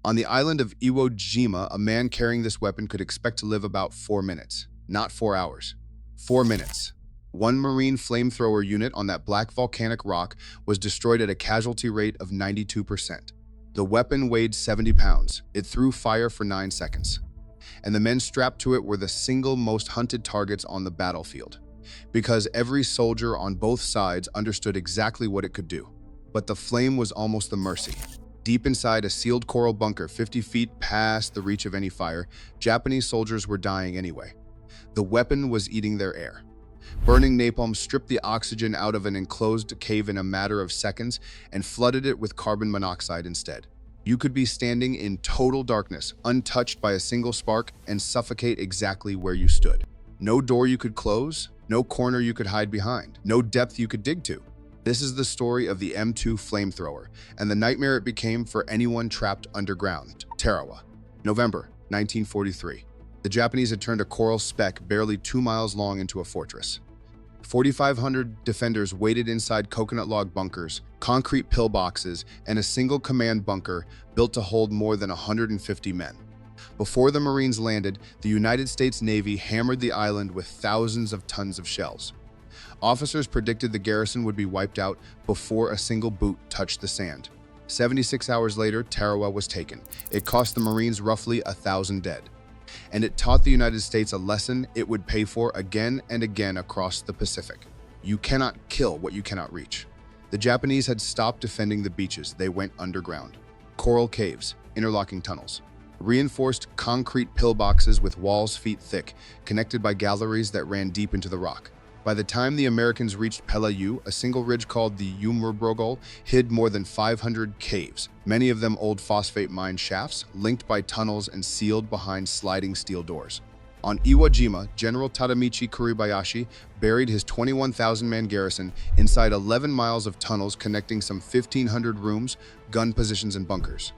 On the island of Iwo Jima, a man carrying this weapon could expect to live about 4 minutes, not 4 hours. 4 minutes. One Marine flamethrower unit on that black volcanic rock was destroyed at a casualty rate of 92%. The weapon weighed 70 pounds. It threw fire for 9 seconds. And the men strapped to it were the single most hunted targets on the battlefield, because every soldier on both sides understood exactly what it could do. But the flame was almost the mercy. Deep inside a sealed coral bunker 50 feet past the reach of any fire, Japanese soldiers were dying anyway. The weapon was eating their air. Burning napalm stripped the oxygen out of an enclosed cave in a matter of seconds and flooded it with carbon monoxide instead. You could be standing in total darkness, untouched by a single spark, and suffocate exactly where you stood. No door you could close, no corner you could hide behind, no depth you could dig to. This is the story of the M2 Flamethrower, and the nightmare it became for anyone trapped underground. Tarawa, November 1943. The Japanese had turned a coral speck barely 2 miles long into a fortress. 4,500 defenders waited inside coconut log bunkers, concrete pillboxes, and a single command bunker built to hold more than 150 men. Before the Marines landed, the United States Navy hammered the island with thousands of tons of shells. Officers predicted the garrison would be wiped out before a single boot touched the sand. 76 hours later, Tarawa was taken. It cost the Marines roughly 1,000 dead. And it taught the United States a lesson it would pay for again and again across the Pacific. You cannot kill what you cannot reach. The Japanese had stopped defending the beaches. They went underground. Coral caves, interlocking tunnels, reinforced concrete pillboxes with walls feet thick, connected by galleries that ran deep into the rock. By the time the Americans reached Peleliu, a single ridge called the Umurbrogol hid more than 500 caves, many of them old phosphate mine shafts, linked by tunnels and sealed behind sliding steel doors. On Iwo Jima, General Tadamichi Kuribayashi buried his 21,000-man garrison inside 11 miles of tunnels connecting some 1,500 rooms, gun positions, and bunkers.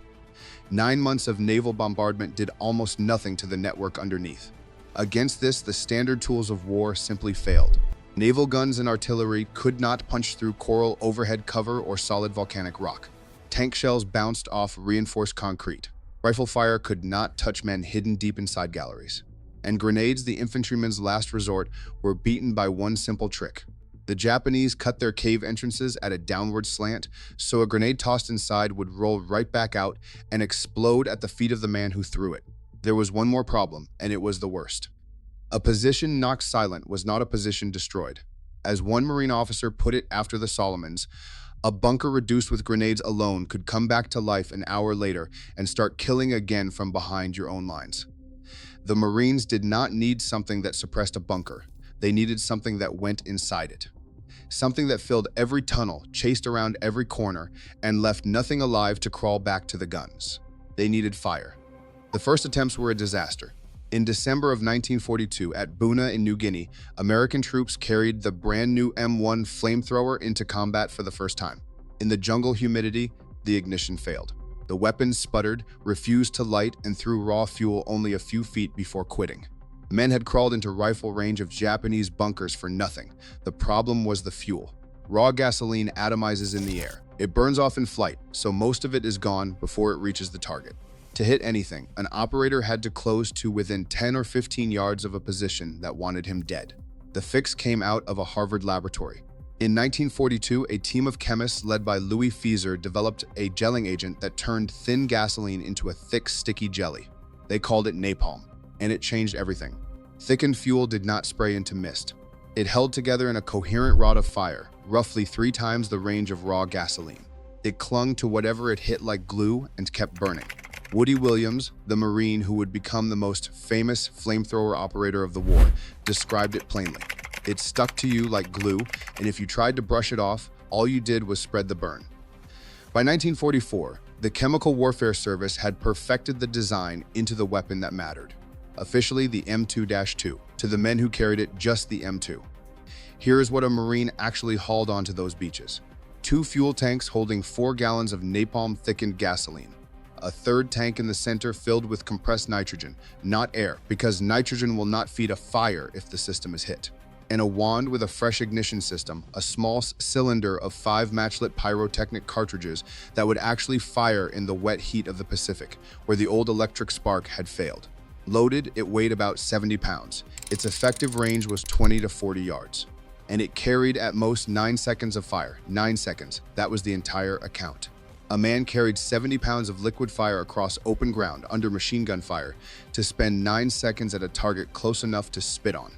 9 months of naval bombardment did almost nothing to the network underneath. Against this, the standard tools of war simply failed. Naval guns and artillery could not punch through coral overhead cover or solid volcanic rock. Tank shells bounced off reinforced concrete. Rifle fire could not touch men hidden deep inside galleries. And grenades, the infantrymen's last resort, were beaten by one simple trick. The Japanese cut their cave entrances at a downward slant, so a grenade tossed inside would roll right back out and explode at the feet of the man who threw it. There was one more problem, and it was the worst. A position knocked silent was not a position destroyed. As one Marine officer put it after the Solomons, a bunker reduced with grenades alone could come back to life an hour later and start killing again from behind your own lines. The Marines did not need something that suppressed a bunker. They needed something that went inside it. Something that filled every tunnel, chased around every corner, and left nothing alive to crawl back to the guns. They needed fire. The first attempts were a disaster. In December of 1942, at Buna in New Guinea, American troops carried the brand new M1 Flamethrower into combat for the first time. In the jungle humidity, the ignition failed. The weapon sputtered, refused to light, and threw raw fuel only a few feet before quitting. Men had crawled into rifle range of Japanese bunkers for nothing. The problem was the fuel. Raw gasoline atomizes in the air. It burns off in flight, so most of it is gone before it reaches the target. To hit anything, an operator had to close to within 10 or 15 yards of a position that wanted him dead. The fix came out of a Harvard laboratory. In 1942, a team of chemists led by Louis Fieser developed a gelling agent that turned thin gasoline into a thick, sticky jelly. They called it napalm, and it changed everything. Thickened fuel did not spray into mist. It held together in a coherent rod of fire, roughly 3 times the range of raw gasoline. It clung to whatever it hit like glue and kept burning. Woody Williams, the Marine who would become the most famous flamethrower operator of the war, described it plainly. It stuck to you like glue, and if you tried to brush it off, all you did was spread the burn. By 1944, the Chemical Warfare Service had perfected the design into the weapon that mattered. Officially the M2-2, to the men who carried it, just the M2. Here is what a Marine actually hauled onto those beaches. 2 fuel tanks holding 4 gallons of napalm thickened gasoline. A third tank in the center filled with compressed nitrogen, not air, because nitrogen will not feed a fire if the system is hit. and a wand with a fresh ignition system, a small cylinder of 5 matchlit pyrotechnic cartridges that would actually fire in the wet heat of the Pacific, where the old electric spark had failed. Loaded, it weighed about 70 pounds. Its effective range was 20 to 40 yards. And it carried at most 9 seconds of fire. 9 seconds. That was the entire account. A man carried 70 pounds of liquid fire across open ground under machine gun fire to spend 9 seconds at a target close enough to spit on.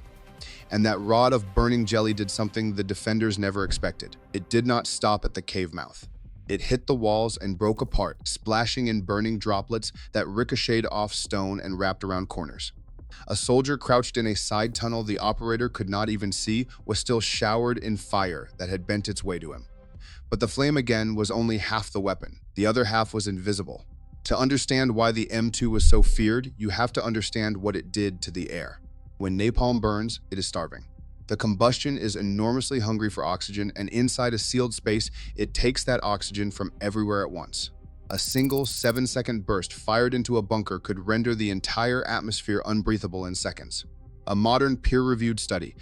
And that rod of burning jelly did something the defenders never expected. It did not stop at the cave mouth. It hit the walls and broke apart, splashing in burning droplets that ricocheted off stone and wrapped around corners. A soldier crouched in a side tunnel the operator could not even see was still showered in fire that had bent its way to him. But the flame again was only half the weapon. The other half was invisible. To understand why the M2 was so feared, you have to understand what it did to the air. When napalm burns, it is starving. The combustion is enormously hungry for oxygen, and inside a sealed space, it takes that oxygen from everywhere at once. A single 7-second burst fired into a bunker could render the entire atmosphere unbreathable in seconds. A modern peer-reviewed study,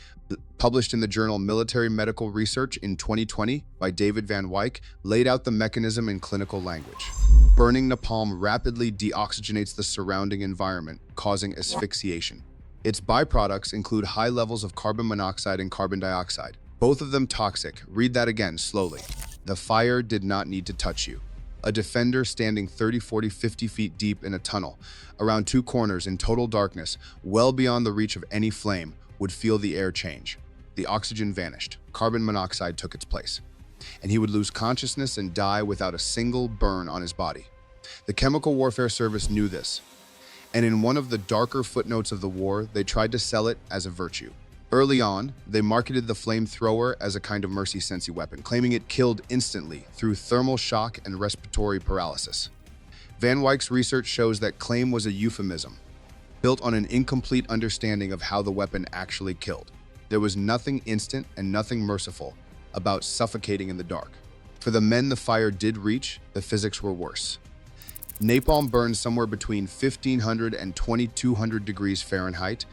published in the journal Military Medical Research in 2020 by David Van Wyk, laid out the mechanism in clinical language. Burning napalm rapidly deoxygenates the surrounding environment, causing asphyxiation. Its byproducts include high levels of carbon monoxide and carbon dioxide, both of them toxic. Read that again slowly. The fire did not need to touch you. A defender standing 30, 40, 50 feet deep in a tunnel, around 2 corners in total darkness, well beyond the reach of any flame, would feel the air change. The oxygen vanished. Carbon monoxide took its place. And he would lose consciousness and die without a single burn on his body. The Chemical Warfare Service knew this. And in one of the darker footnotes of the war, they tried to sell it as a virtue. Early on, they marketed the flamethrower as a kind of mercy-sensy weapon, claiming it killed instantly through thermal shock and respiratory paralysis. Van Wyk's research shows that claim was a euphemism, built on an incomplete understanding of how the weapon actually killed. There was nothing instant and nothing merciful about suffocating in the dark. For the men the fire did reach, the physics were worse. Napalm burns somewhere between 1,500 and 2,200 degrees Fahrenheit.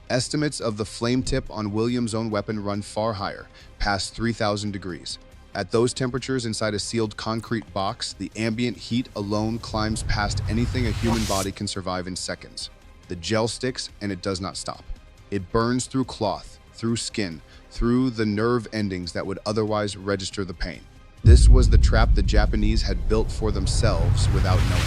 Estimates of the flame tip on William's own weapon run far higher, past 3,000 degrees. At those temperatures inside a sealed concrete box, the ambient heat alone climbs past anything a human body can survive in seconds. The gel sticks, and it does not stop. It burns through cloth, through skin, through the nerve endings that would otherwise register the pain. This was the trap the Japanese had built for themselves without knowing.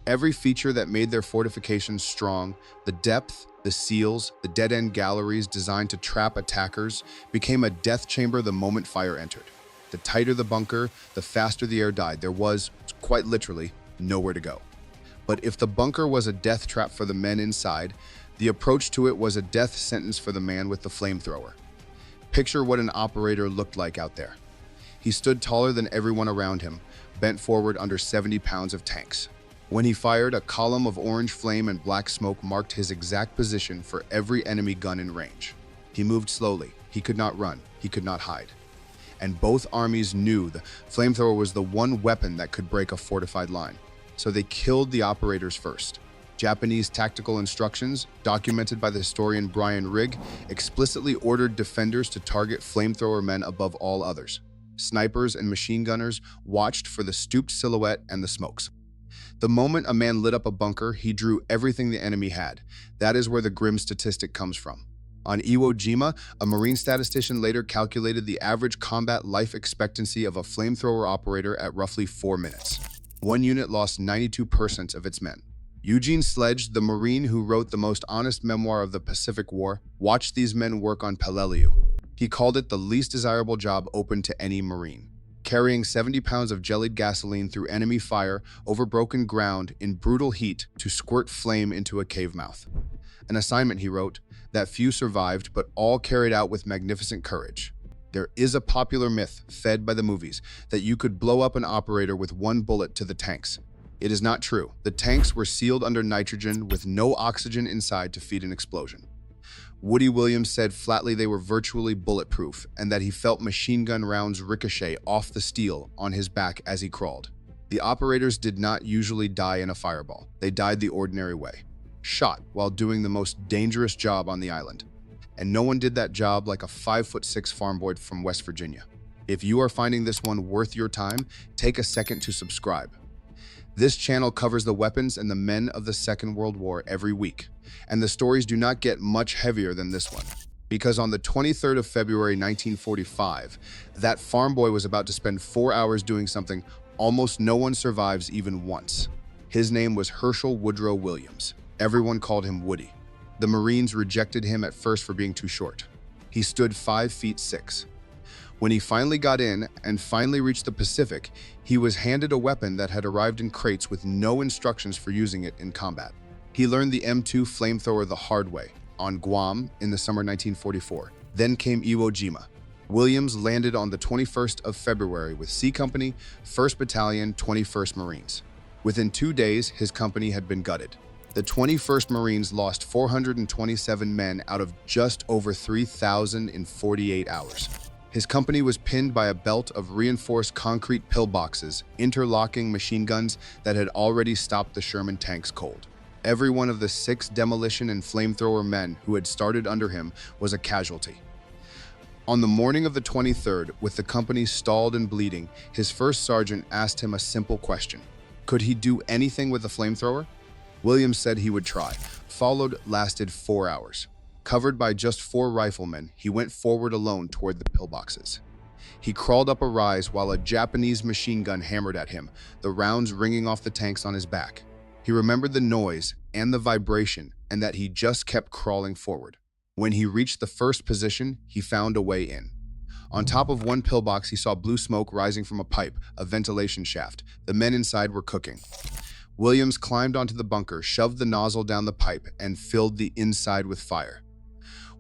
Every feature that made their fortifications strong, the depth, the seals, the dead-end galleries designed to trap attackers, became a death chamber the moment fire entered. The tighter the bunker, the faster the air died. There was, quite literally, nowhere to go. But if the bunker was a death trap for the men inside, the approach to it was a death sentence for the man with the flamethrower. Picture what an operator looked like out there. He stood taller than everyone around him, bent forward under 70 pounds of tanks. When he fired, a column of orange flame and black smoke marked his exact position for every enemy gun in range. He moved slowly. He could not run. He could not hide. And both armies knew the flamethrower was the one weapon that could break a fortified line. So they killed the operators first. Japanese tactical instructions, documented by the historian Brian Rigg, explicitly ordered defenders to target flamethrower men above all others. Snipers and machine gunners watched for the stooped silhouette and the smokes. The moment a man lit up a bunker, he drew everything the enemy had. That is where the grim statistic comes from. On Iwo Jima, a Marine statistician later calculated the average combat life expectancy of a flamethrower operator at roughly 4 minutes. One unit lost 92% of its men. Eugene Sledge, the Marine who wrote the most honest memoir of the Pacific War, watched these men work on Peleliu. He called it the least desirable job open to any Marine. Carrying 70 pounds of jellied gasoline through enemy fire over broken ground in brutal heat to squirt flame into a cave mouth. An assignment, he wrote, that few survived, but all carried out with magnificent courage. There is a popular myth, fed by the movies, that you could blow up an operator with 1 bullet to the tanks. It is not true. The tanks were sealed under nitrogen with no oxygen inside to feed an explosion. Woody Williams said flatly they were virtually bulletproof and that he felt machine gun rounds ricochet off the steel on his back as he crawled. The operators did not usually die in a fireball. They died the ordinary way, shot while doing the most dangerous job on the island. and no one did that job like a 5'6" farm boy from West Virginia. If you are finding this one worth your time, take a second to subscribe. This channel covers the weapons and the men of the Second World War every week, and the stories do not get much heavier than this one. Because on the 23rd of February 1945, that farm boy was about to spend 4 hours doing something almost no one survives even once. His name was Herschel Woodrow Williams. Everyone called him Woody. The Marines rejected him at first for being too short. He stood 5'6". When he finally got in and finally reached the Pacific, he was handed a weapon that had arrived in crates with no instructions for using it in combat. He learned the M2 Flamethrower the hard way, on Guam in the summer 1944. Then came Iwo Jima. Williams landed on the 21st of February with C Company, 1st Battalion, 21st Marines. Within 2 days, his company had been gutted. The 21st Marines lost 427 men out of just over 3,000 in 48 hours. His company was pinned by a belt of reinforced concrete pillboxes, interlocking machine guns that had already stopped the Sherman tanks cold. Every one of the 6 demolition and flamethrower men who had started under him was a casualty. On the morning of the 23rd, with the company stalled and bleeding, his first sergeant asked him a simple question. Could he do anything with a flamethrower? Williams said he would try. Followed lasted 4 hours. Covered by just 4 riflemen, he went forward alone toward the pillboxes. He crawled up a rise while a Japanese machine gun hammered at him, the rounds ringing off the tanks on his back. He remembered the noise and the vibration, and that he just kept crawling forward. When he reached the first position, he found a way in. On top of one pillbox, he saw blue smoke rising from a pipe, a ventilation shaft. The men inside were cooking. Williams climbed onto the bunker, shoved the nozzle down the pipe, and filled the inside with fire.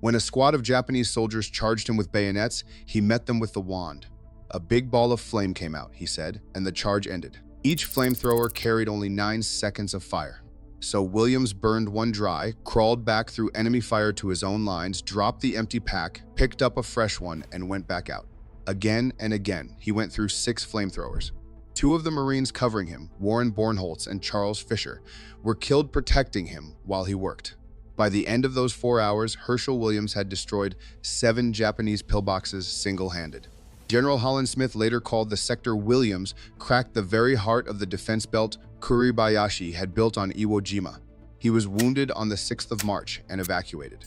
When a squad of Japanese soldiers charged him with bayonets, he met them with the wand. A big ball of flame came out, he said, and the charge ended. Each flamethrower carried only 9 seconds of fire. So Williams burned one dry, crawled back through enemy fire to his own lines, dropped the empty pack, picked up a fresh one, and went back out. Again and again, he went through 6 flamethrowers. 2 of the Marines covering him, Warren Bornholtz and Charles Fisher, were killed protecting him while he worked. By the end of those 4 hours, Herschel Williams had destroyed 7 Japanese pillboxes single-handed. General Holland Smith later called the sector Williams cracked the very heart of the defense belt Kuribayashi had built on Iwo Jima. He was wounded on the 6th of March and evacuated.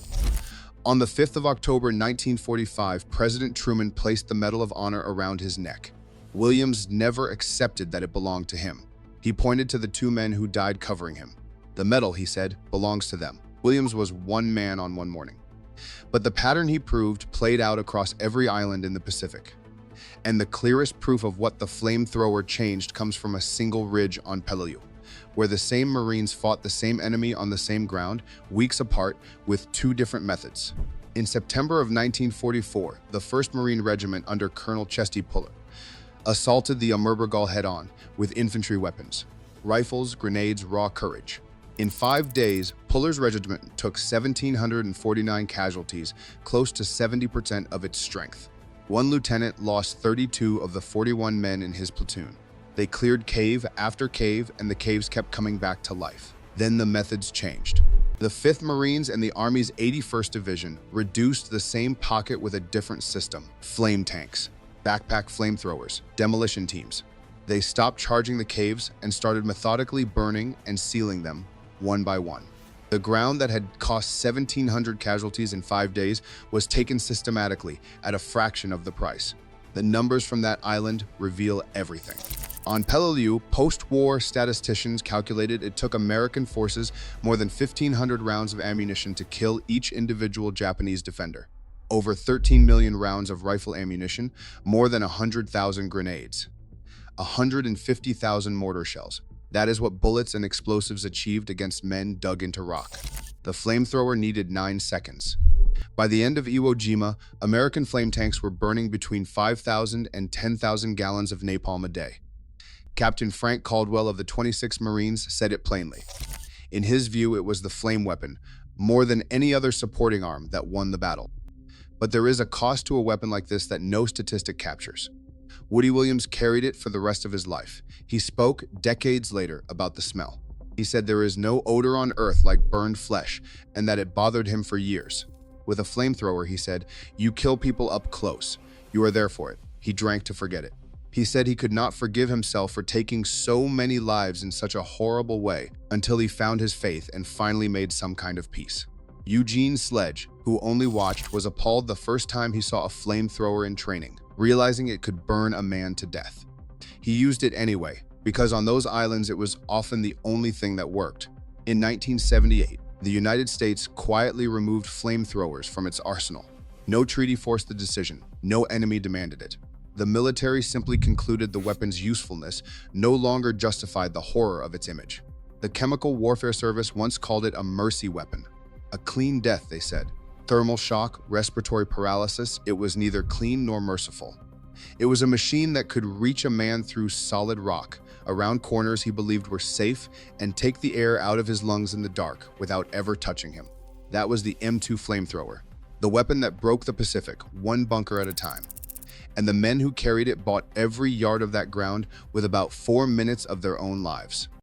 On the 5th of October 1945, President Truman placed the Medal of Honor around his neck. Williams never accepted that it belonged to him. He pointed to the 2 men who died covering him. The medal, he said, belongs to them. Williams was one man on one morning. But the pattern he proved played out across every island in the Pacific. And the clearest proof of what the flamethrower changed comes from a single ridge on Peleliu, where the same Marines fought the same enemy on the same ground, weeks apart, with 2 different methods. In September of 1944, the 1st Marine Regiment under Colonel Chesty Puller assaulted the Amurbergal head-on with infantry weapons, rifles, grenades, raw courage. In 5 days, Puller's regiment took 1,749 casualties, close to 70% of its strength. One lieutenant lost 32 of the 41 men in his platoon. They cleared cave after cave, and the caves kept coming back to life. Then the methods changed. The 5th Marines and the Army's 81st Division reduced the same pocket with a different system: flame tanks, backpack flamethrowers, demolition teams. They stopped charging the caves and started methodically burning and sealing them one by one. The ground that had cost 1,700 casualties in 5 days was taken systematically at a fraction of the price. The numbers from that island reveal everything. On Peleliu, post-war statisticians calculated it took American forces more than 1,500 rounds of ammunition to kill each individual Japanese defender. Over 13 million rounds of rifle ammunition, more than 100,000 grenades, 150,000 mortar shells. That is what bullets and explosives achieved against men dug into rock. The flamethrower needed 9 seconds. By the end of Iwo Jima, American flame tanks were burning between 5,000 and 10,000 gallons of napalm a day. Captain Frank Caldwell of the 26th Marines said it plainly. In his view, it was the flame weapon, more than any other supporting arm, that won the battle. But there is a cost to a weapon like this that no statistic captures. Woody Williams carried it for the rest of his life. He spoke decades later about the smell. He said there is no odor on earth like burned flesh, and that it bothered him for years. With a flamethrower, he said, you kill people up close. You are there for it. He drank to forget it. He said he could not forgive himself for taking so many lives in such a horrible way until he found his faith and finally made some kind of peace. Eugene Sledge, who only watched, was appalled the first time he saw a flamethrower in training, realizing it could burn a man to death. He used it anyway, because on those islands it was often the only thing that worked. In 1978, the United States quietly removed flamethrowers from its arsenal. No treaty forced the decision, no enemy demanded it. The military simply concluded the weapon's usefulness no longer justified the horror of its image. The Chemical Warfare Service once called it a mercy weapon. A clean death, they said. Thermal shock, respiratory paralysis, it was neither clean nor merciful. It was a machine that could reach a man through solid rock, around corners he believed were safe, and take the air out of his lungs in the dark without ever touching him. That was the M2 Flamethrower, the weapon that broke the Pacific, one bunker at a time. And the men who carried it bought every yard of that ground with about 4 minutes of their own lives.